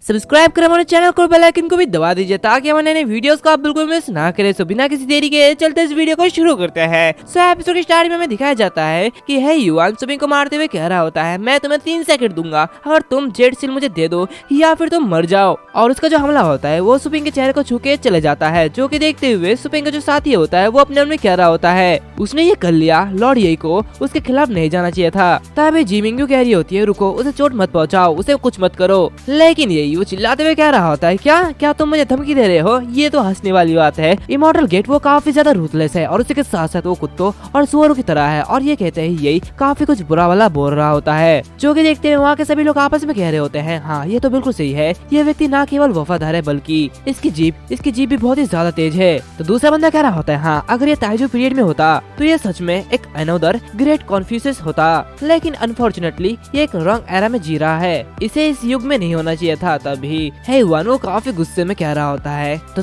Subscribe करें हमारे channel को, बेल आइकन को भी दबा दीजिए ताकि हमारे नए वीडियोस को आप बिल्कुल मिस ना करें। सो बिना किसी देरी के चलते इस वीडियो को शुरू करते हैं। सो एपिसोड के स्टार्ट में हमें दिखाया जाता है कि हे युआन सुबिंग को मारते हुए कह रहा होता है, मैं तुम्हें 3 सेकंड दूंगा अगर तुम जेड सील मुझे दे दो या फिर तुम मर जाओ। और उसका जो हमला होता है वो सुबिंग के चेहरे को छू के चले जाता है, जो कि देखते हुए सुबिंग का जो साथी होता है वो अपने मन में कह रहा होता है उसने ये कर लिया, लॉर्ड येई को उसके खिलाफ नहीं जाना चाहिए था। तभी जिमिंग कह रही होती है, रुको, उसे चोट मत पहुंचाओ, उसे कुछ मत करो। लेकिन येई वो चिल्लाते हुए कह रहा होता है, क्या तुम मुझे धमकी दे रहे हो? ये तो हंसने वाली बात है। इमॉर्टल गेट वो काफी ज्यादा रूथलेस है और उसके साथ साथ वो कुत्तों और सुअरों की तरह है। और ये कहते हैं यही काफी कुछ बुरा वाला बोल रहा होता है, जो कि देखते हैं वहाँ के सभी लोग आपस में कह रहे होते हैं, हाँ ये तो बिल्कुल सही है, ये व्यक्ति ना केवल वफादार है बल्कि इसकी जीभ भी बहुत ही ज्यादा तेज है। तो दूसरा बंदा कह रहा होता है, हाँ अगर ये ताइजू पीरियड में होता तो ये सच में एक अनदर ग्रेट कन्फ्यूशियस होता, लेकिन अनफॉर्चुनेटली ये एक रॉन्ग एरा में जी रहा है, इसे इस युग में नहीं होना चाहिए था। तभी हे युआन वो काफी गुस्से में कह रहा होता है, तो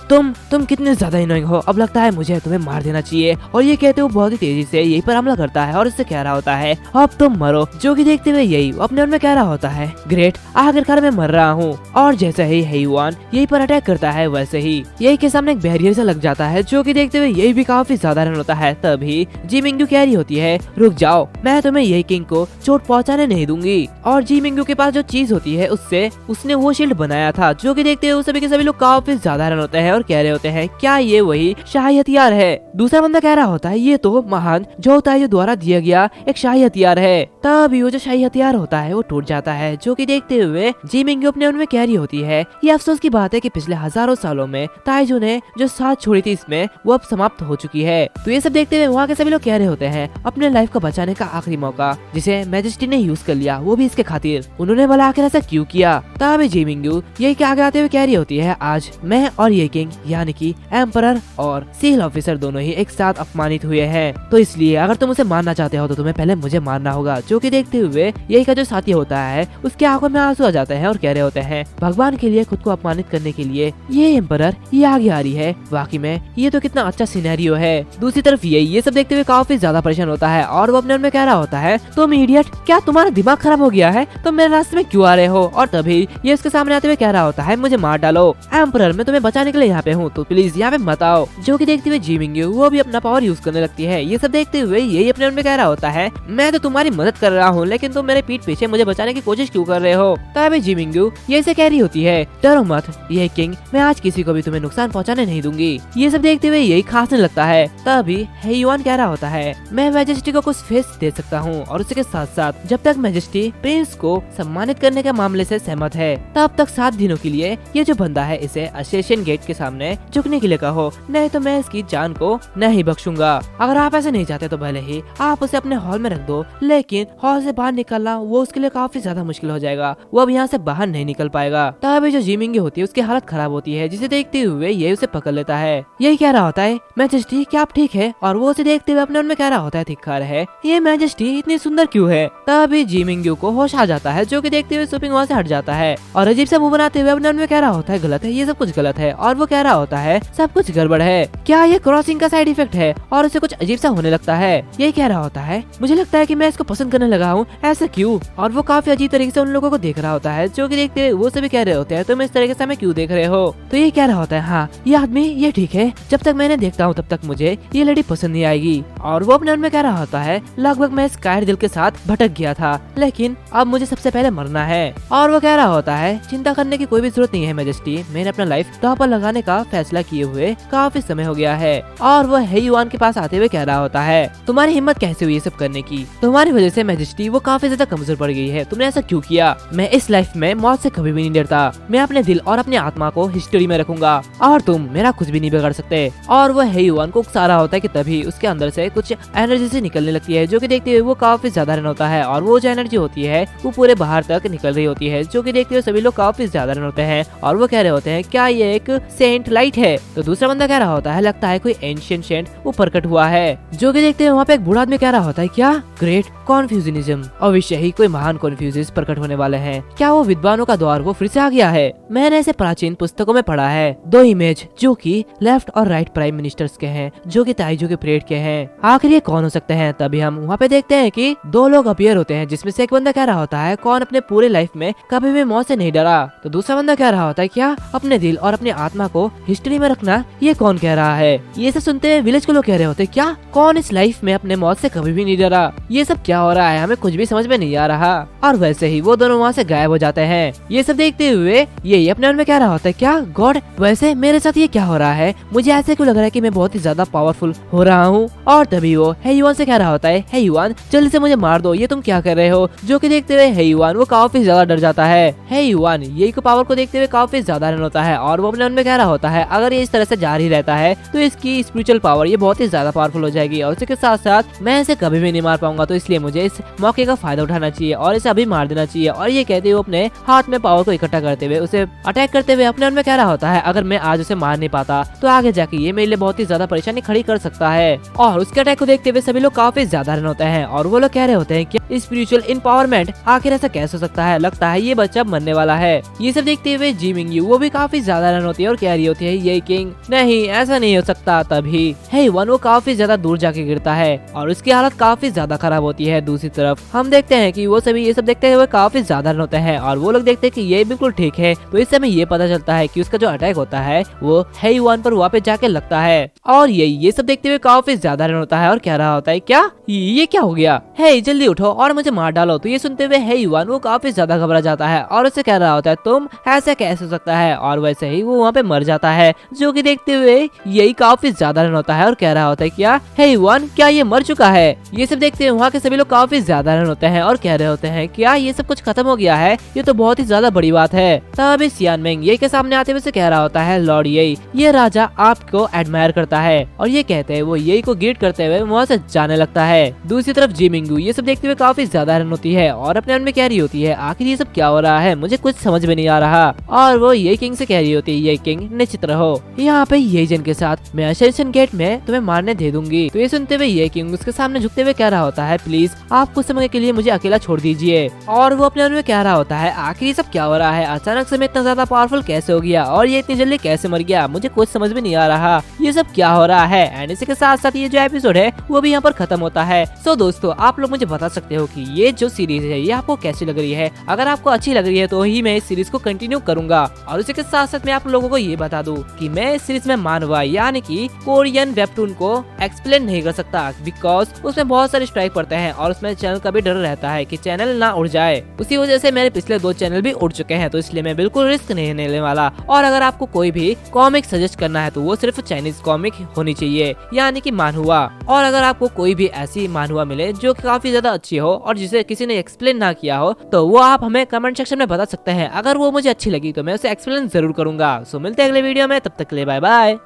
तुम कितने ज्यादा इनोइंग हो, अब लगता है मुझे तुम्हें मार देना चाहिए। और ये कहते हुए बहुत ही तेजी से यही पर हमला करता है और इससे कह रहा होता है, अब तुम मरो। जो कि देखते हुए यही अपने मन में कह रहा होता है, ग्रेट, आखिरकार मैं मर रहा हूँ। और जैसे ही हे युआन यही पर अटैक करता है वैसे ही यही के सामने एक बैरियर सा लग जाता है, जो कि देखते हुए यही भी काफी साधारण होता है। तभी जी मिंगू कह रही होती है, रुक जाओ, मैं तुम्हें यही किंग को चोट पहुंचाने नहीं दूंगी। और जी मिंगू के पास जो चीज होती है उससे उसने वो शील्ड बनाया था, जो कि देखते हुए सभी के सभी लोग काफी साधारण होते हैं और कह रहे होते हैं, क्या ये वही शाही हथियार है? दूसरा बंदा कह रहा होता है, ये तो महान जो ताइजू द्वारा दिया गया एक शाही हथियार है। तभी वो जो शाही हथियार होता है वो टूट जाता है, जो कि देखते हुए जी मिंगू अपने मन में कह रही होती है, ये अफसोस की बात है कि पिछले हजारों सालों में ताइजू ने जो साथ छोड़ी थी इसमें वो अब समाप्त हो चुकी है। तो ये सब देखते हुए वहाँ के सभी लोग कह रहे होते हैं, अपने लाइफ को बचाने का आखिरी मौका जिसे मैजेस्टी ने यूज कर लिया वो भी इसके खातिर, उन्होंने भला आखिर ऐसा क्यों किया? तभी जी मिंगू यही के आगे आते हुए कह रही होती है, आज मैं और ये किंग यानी कि एम्परर और सील ऑफिसर दोनों ही एक साथ अपमानित हुए हैं, तो इसलिए अगर तुम उसे मारना चाहते हो तो तुम्हें पहले मुझे मारना होगा। जो कि देखते हुए यही का जो साथी होता है उसके आंखों में आंसू आ जाते हैं और कह रहे होते हैं, भगवान के लिए खुद को अपमानित करने के लिए ये एम्परर ये आगे आ रही है, वाकई में ये तो कितना अच्छा सिनेरियो है। दूसरी तरफ ये सब देखते हुए काफी ज्यादा परेशान होता है और वो अपने मन में कह रहा होता है, तुम इडियट, क्या तुम्हारा दिमाग खराब हो गया है? तुम मेरे रास्ते में क्यों आ रहे हो? और तभी ये उसके सामने आते हुए कह रहा होता है, मुझे मार डालो एम्परर, मैं तुम्हें बचाने के लिए यहाँ पे हूँ, तो प्लीज यहाँ पे मत आओ। जो कि देखते हुए जी मिंगू वो भी अपना पावर यूज करने लगती है। ये सब देखते हुए यही अपने मन में कह रहा होता है, मैं तो तुम्हारी मदद कर रहा हूँ लेकिन तुम मेरे पीठ पीछे मुझे बचाने की कोशिश क्यों कर रहे हो? तभी जी मिंगू ये से कह रही होती है, डरो मत ये किंग, मैं आज किसी को भी तुम्हें नुकसान पहुँचाने नहीं दूंगी। ये सब देखते हुए यही खांसने लगता है। तभी हे युआन कह रहा होता है, मैं मैजेस्टी को कुछ फेस दे सकता हूँ और उसके साथ साथ जब तक मैजेस्टी प्रिंस को सम्मानित करने के मामले से सहमत है तब तक 7 दिनों के लिए ये जो बंदा है इसे असेसिन गेट के सामने झुकने के लिए कहो, नहीं तो मैं इसकी जान को नहीं बख्शूंगा। अगर आप ऐसे नहीं चाहते तो भले ही आप उसे अपने हॉल में रख दो, लेकिन हॉल से बाहर निकलना वो उसके लिए काफी ज्यादा मुश्किल हो जाएगा, वो अब यहाँ से बाहर नहीं निकल पाएगा। तभी जो जी मिंगू होती है उसकी हालत खराब होती है, जिसे देखते हुए ये उसे पकड़ लेता है। यही कह रहा होता है, मैजेस्टी क्या आप ठीक है? और वो उसे देखते हुए अपने मन में कह रहा होता है, धिक्कार है, ये मैजेस्टी इतनी सुंदर क्यों है? तभी जी मिंगू को होश आ जाता है, जो कि देखते हुए सुबिंग वहाँ से हट जाता है और अजीब सा मुंह बनाते हुए अपने मन में कह रहा होता है, गलत है, ये सब कुछ गलत है। और वो कह रहा होता है, सब कुछ गड़बड़ है, क्या ये क्रॉसिंग का साइड इफेक्ट है? और उसे कुछ अजीब सा होने लगता है। यही कह रहा होता है, मुझे लगता है कि मैं इसको पसंद करने लगा हूँ, ऐसा क्यों? और वो काफी अजीब तरीके से उन लोगों को देख रहा होता है, जो कि देखते हुए वो सभी कह रहे होते हैं, तुम इस तरीके से हमें क्यों देख रहे हो? तो ये कह रहा होता है, हाँ ये आदमी ये ठीक है, जब तक मैंने देखता हूँ तब तक मुझे ये लड़ी पसंद नहीं आएगी। और वो अपने मन में कह रहा होता है, लगभग मैं इस कायर दिल के साथ भटक गया था, लेकिन अब मुझे सबसे पहले मरना है। और वो कह रहा होता है, चिंता करने की कोई भी जरूरत नहीं है मैजेस्टी, मैंने अपना लाइफ दांव पर लगाने का फैसला किए हुए काफी समय हो गया है। और वो हे युआन के पास आते हुए कह रहा होता है, तुम्हारी हिम्मत कैसे हुई ये सब करने की? तुम्हारी वजह से मैजेस्टी वो काफी ज्यादा कमजोर पड़ गई है, तुमने ऐसा क्यों किया? मैं इस लाइफ में मौत से कभी भी नहीं डरता, मैं अपने दिल और अपनी आत्मा को हिस्ट्री में रखूंगा और तुम मेरा कुछ भी नहीं बिगाड़ सकते। और वो हे युआन को उकसा रहा होता है कि तभी उसके अंदर से कुछ एनर्जी से निकलने लगती है, जो कि देखते हुए वो काफी साधारण होता है और वो जो एनर्जी होती है वो पूरे बाहर तक निकल रही होती है, जो कि देखते हुए सभी लोग काफी साधारण होते हैं और वो कह रहे होते हैं, क्या ये एक सेंट लाइट है? तो दूसरा बंदा कह रहा होता है, लगता है कोई एंशिएंट सेंट वो प्रकट हुआ है। जो कि देखते हैं वहाँ पे एक बूढ़ा आदमी कह रहा होता है, क्या ग्रेट कॉन्फ्यूजनिज्म, अवश्य ही कोई महान कॉन्फ्यूजिस प्रकट होने वाले हैं, क्या वो विद्वानों का दौर वो फिर से आ गया है? मैंने इसे प्राचीन पुस्तकों में पढ़ा है, 2 इमेज जो कि लेफ्ट और राइट प्राइम मिनिस्टर्स के हैं, जो कि ताइजू के पीरियड के हैं, आखिर ये कौन हो सकते हैं? तभी हम वहाँ पे देखते हैं कि 2 लोग अपीयर होते हैं, जिसमें से एक बंदा कह रहा होता है, कौन अपने पूरे लाइफ में कभी भी मौत से नहीं डरा रहा। तो दूसरा बंदा कह रहा होता है क्या अपने दिल और अपनी आत्मा को हिस्ट्री में रखना ये कौन कह रहा है। ये सब सुनते हुए विलेज के लोग कह रहे होते क्या कौन इस लाइफ में अपने मौत से कभी भी नहीं डरा, ये सब क्या हो रहा है, हमें कुछ भी समझ में नहीं आ रहा। और वैसे ही वो दोनों वहाँ से गायब हो जाते हैं। ये सब देखते हुए ये अपने मन में कह रहा होता है क्या गॉड वैसे मेरे साथ ये क्या हो रहा है, मुझे ऐसे क्यों लग रहा है कि मैं बहुत ही ज्यादा पावरफुल हो रहा हूँ। और तभी वो हे युआन से कह रहा होता है हे युआन जल्दी से मुझे मार दो, ये तुम क्या कर रहे हो। जो कि देखते हुए हे युआन वो काफी ज्यादा डर जाता है। हे युआन यही को पावर को देखते हुए काफी ज्यादा डर होता है और वो अपने मन में कह रहा होता है अगर ये इस तरह से जारी रहता है तो इसकी स्पिरिचुअल पावर ये बहुत ही ज्यादा पावरफुल हो जाएगी और उसके साथ साथ मैं इसे कभी भी नहीं मार पाऊंगा। तो इसलिए मुझे इस मौके का फायदा उठाना चाहिए और इसे अभी मार देना चाहिए। और ये कहते हुए अपने हाथ में पावर को इकट्ठा करते हुए उसे अटैक करते हुए अपने मन में कह रहा होता है अगर मैं आज उसे मार नहीं पाता तो आगे जाके ये मेरे लिए बहुत ही ज्यादा परेशानी खड़ी कर सकता है। और उसके अटैक को देखते हुए सभी लोग काफी ज्यादा रन होते हैं और वो लोग कह रहे होते हैं कि स्पिरिचुअल एम्पावरमेंट आखिर ऐसा कैसे हो सकता है, लगता है ये बच्चा मरने वाला है। ये सब देखते हुए जी मिंगयू वो भी काफी ज्यादा रन होती है और कह रही होती है ये किंग नहीं ऐसा नहीं हो सकता। तभी हे वन वो काफी ज्यादा दूर जाके गिरता है और उसकी हालत काफी ज्यादा खराब होती है। दूसरी तरफ हम देखते हैं कि वो सभी ये सब देखते हुए काफी ज्यादा रन होते हैं और वो लोग देखते हैं कि ये बिल्कुल ठीक है। तो इस समय ये पता चलता है कि उसका जो अटैक होता है वो हे वन पर वापस जाके लगता है और ये सब देखते हुए काफी ज्यादा रन होता है और कह रहा होता है क्या ये क्या हो गया, हे जल्दी उठो और मुझे मार डालो। तो ये सुनते हुए हे युआन वो काफी ज्यादा घबरा जाता है और उससे कह रहा होता है तुम ऐसा कैसे हो सकता है और वैसे ही वो वहाँ पे मर जाता है। जो कि देखते हुए यही काफी ज्यादा रन होता है और कह रहा होता है क्या हे युआन क्या ये मर चुका है। ये सब देखते हुए वहाँ के सभी लोग काफी ज्यादा रन होते हैं और कह रहे होते हैं क्या ये सब कुछ खत्म हो गया है, ये तो बहुत ही ज्यादा बड़ी बात है। तब सियान मेंग ये के सामने आते हुए कह रहा होता है लॉर्ड ये राजा आपको एडमायर करता है और ये कहते हैं वो यही को ग्रीट करते हुए वहाँ से जाने लगता है। दूसरी तरफ जी मिंगू ये सब देखते हुए काफी ज्यादा रन होती है और अपने मन में कह रही होती है आखिर ये सब क्या हो रहा है, मुझे कुछ समझ में नहीं आ रहा। और वो ये किंग से कह रही होती है ये किंग निश्चित रहो यहाँ पे ये जन के साथ मैं असेंशन गेट में तुम्हें मारने दे दूंगी। तो ये सुनते हुए ये किंग उसके सामने झुकते हुए कह रहा होता है प्लीज आप कुछ समय के लिए मुझे अकेला छोड़ दीजिए। और वो अपने मन में कह रहा होता है आखिर ये सब क्या हो रहा है, अचानक से मैं इतना ज्यादा पावरफुल कैसे हो गया और ये इतनी जल्दी कैसे मर गया, मुझे कुछ समझ में नहीं आ रहा, ये सब क्या हो रहा है। एंड इसी के साथ साथ ये जो एपिसोड है वो भी यहाँ पर खत्म होता है। सो दोस्तों आप लोग मुझे बता सकते हो कि ये जो सीरीज है ये आपको कैसी लग रही है। अगर आपको अच्छी लग रही है तो ही मैं इस सीरीज को कंटिन्यू करूंगा। और इसी के साथ साथ मैं आप लोगों को ये बता दूं कि मैं इस सीरीज में मानवा यानी कि कोरियन वेबटून को एक्सप्लेन नहीं कर सकता बिकॉज उसमें बहुत सारे स्ट्राइक पड़ते हैं और उसमें चैनल का भी डर रहता है कि चैनल ना उड़ जाए। उसी वजह से मेरे पिछले 2 चैनल भी उड़ चुके हैं तो इसलिए मैं बिल्कुल रिस्क नहीं लेने वाला। और अगर आपको कोई भी कॉमिक सजेस्ट करना है तो वो सिर्फ चाइनीज कॉमिक होनी चाहिए यानी कि मानहुआ। और अगर आपको कोई भी ऐसी मानहुआ मिले जो काफी ज्यादा अच्छी हो और जिसे किसी ने एक्सप्लेन ना किया हो तो वो आप हमें कमेंट सेक्शन में बता सकते हैं। अगर वो मुझे अच्छी लगी तो मैं उसे एक्सप्लेन जरूर करूंगा। सो मिलते हैं अगले वीडियो में, तब तक के लिए बाय बाय।